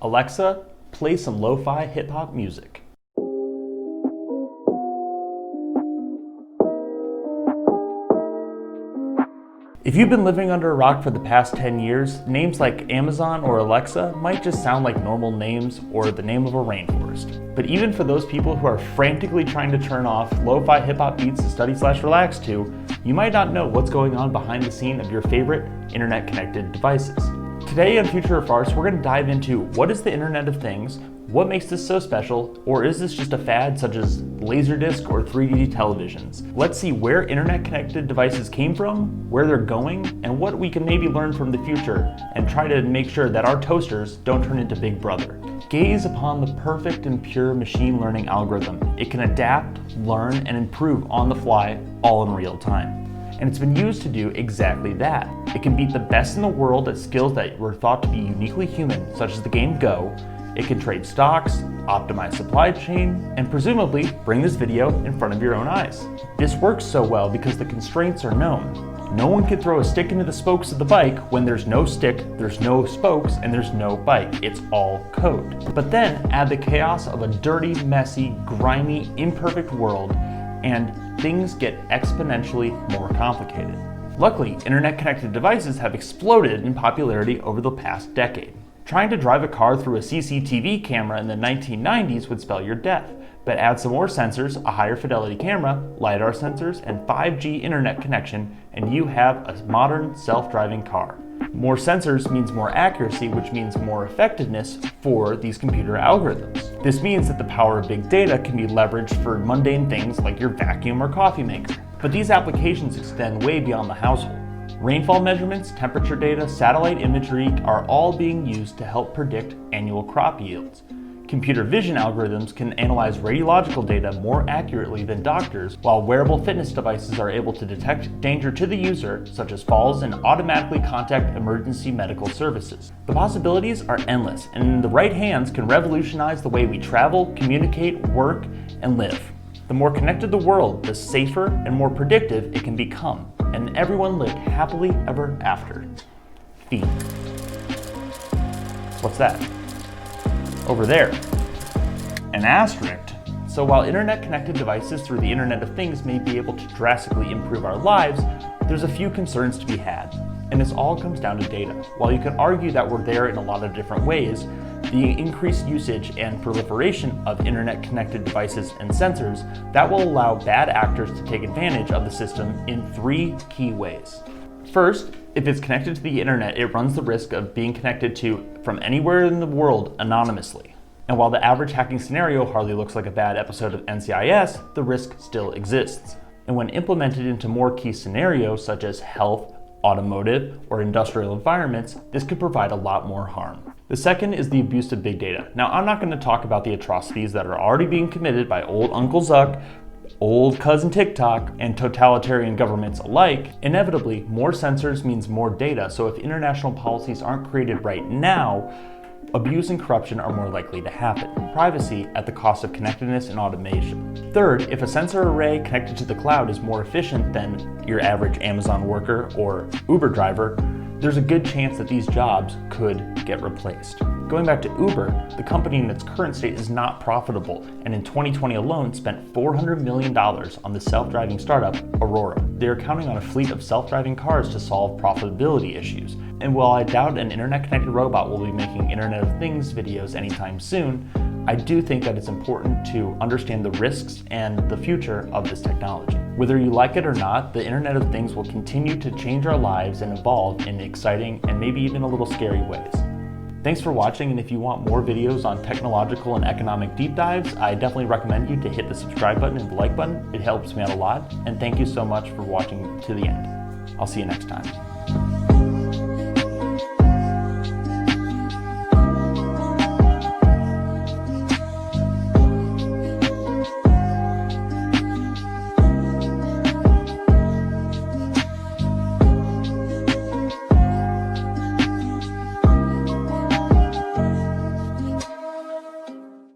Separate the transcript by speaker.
Speaker 1: Alexa, play some lo-fi hip-hop music. If you've been living under a rock for the past 10 years, names like Amazon or Alexa might just sound like normal names or the name of a rainforest. But even for those people who are frantically trying to turn off lo-fi hip-hop beats to study/relax to, you might not know what's going on behind the scene of your favorite internet-connected devices. Today on Future of Farce, we're going to dive into what is the Internet of Things, what makes this so special, or is this just a fad such as Laserdisc or 3D televisions? Let's see where internet-connected devices came from, where they're going, and what we can maybe learn from the future, and try to make sure that our toasters don't turn into Big Brother. Gaze upon the perfect and pure machine learning algorithm. It can adapt, learn, and improve on the fly, all in real time. And it's been used to do exactly that. It can beat the best in the world at skills that were thought to be uniquely human, such as the game Go. It can trade stocks, optimize supply chain, and presumably bring this video in front of your own eyes. This works so well because the constraints are known. No one can throw a stick into the spokes of the bike when there's no stick, there's no spokes, and there's no bike. It's all code. But then add the chaos of a dirty, messy, grimy, imperfect world, and things get exponentially more complicated. Luckily, internet-connected devices have exploded in popularity over the past decade. Trying to drive a car through a CCTV camera in the 1990s would spell your death, but add some more sensors, a higher fidelity camera, LiDAR sensors, and 5G internet connection, and you have a modern self-driving car. More sensors means more accuracy, which means more effectiveness for these computer algorithms. This means that the power of big data can be leveraged for mundane things like your vacuum or coffee maker. But these applications extend way beyond the household. Rainfall measurements, temperature data, satellite imagery are all being used to help predict annual crop yields. Computer vision algorithms can analyze radiological data more accurately than doctors, while wearable fitness devices are able to detect danger to the user, such as falls, and automatically contact emergency medical services. The possibilities are endless, and in the right hands can revolutionize the way we travel, communicate, work, and live. The more connected the world, the safer and more predictive it can become, and everyone lived happily ever after. Feet. What's that? Over there, an asterisk. So while internet-connected devices through the Internet of Things may be able to drastically improve our lives, there's a few concerns to be had. And this all comes down to data. While you can argue that we're there in a lot of different ways, the increased usage and proliferation of internet-connected devices and sensors, that will allow bad actors to take advantage of the system in three key ways. First, if it's connected to the internet, it runs the risk of being connected to from anywhere in the world anonymously. And while the average hacking scenario hardly looks like a bad episode of NCIS, the risk still exists. And when implemented into more key scenarios such as health, automotive, or industrial environments, this could provide a lot more harm. The second is the abuse of big data. Now, I'm not going to talk about the atrocities that are already being committed by old Uncle Zuck, old cousin TikTok, and totalitarian governments alike. Inevitably, more sensors means more data, so if international policies aren't created right now, abuse and corruption are more likely to happen. Privacy at the cost of connectedness and automation. Third, if a sensor array connected to the cloud is more efficient than your average Amazon worker or Uber driver, there's a good chance that these jobs could get replaced. Going back to Uber, the company in its current state is not profitable, and in 2020 alone spent $400 million on the self-driving startup Aurora. They are counting on a fleet of self-driving cars to solve profitability issues. And while I doubt an internet-connected robot will be making Internet of Things videos anytime soon, I do think that it's important to understand the risks and the future of this technology. Whether you like it or not, the Internet of Things will continue to change our lives and evolve in exciting and maybe even a little scary ways. Thanks for watching, and if you want more videos on technological and economic deep dives, I definitely recommend you to hit the subscribe button and the like button. It helps me out a lot, and thank you so much for watching to the end. I'll see you next time.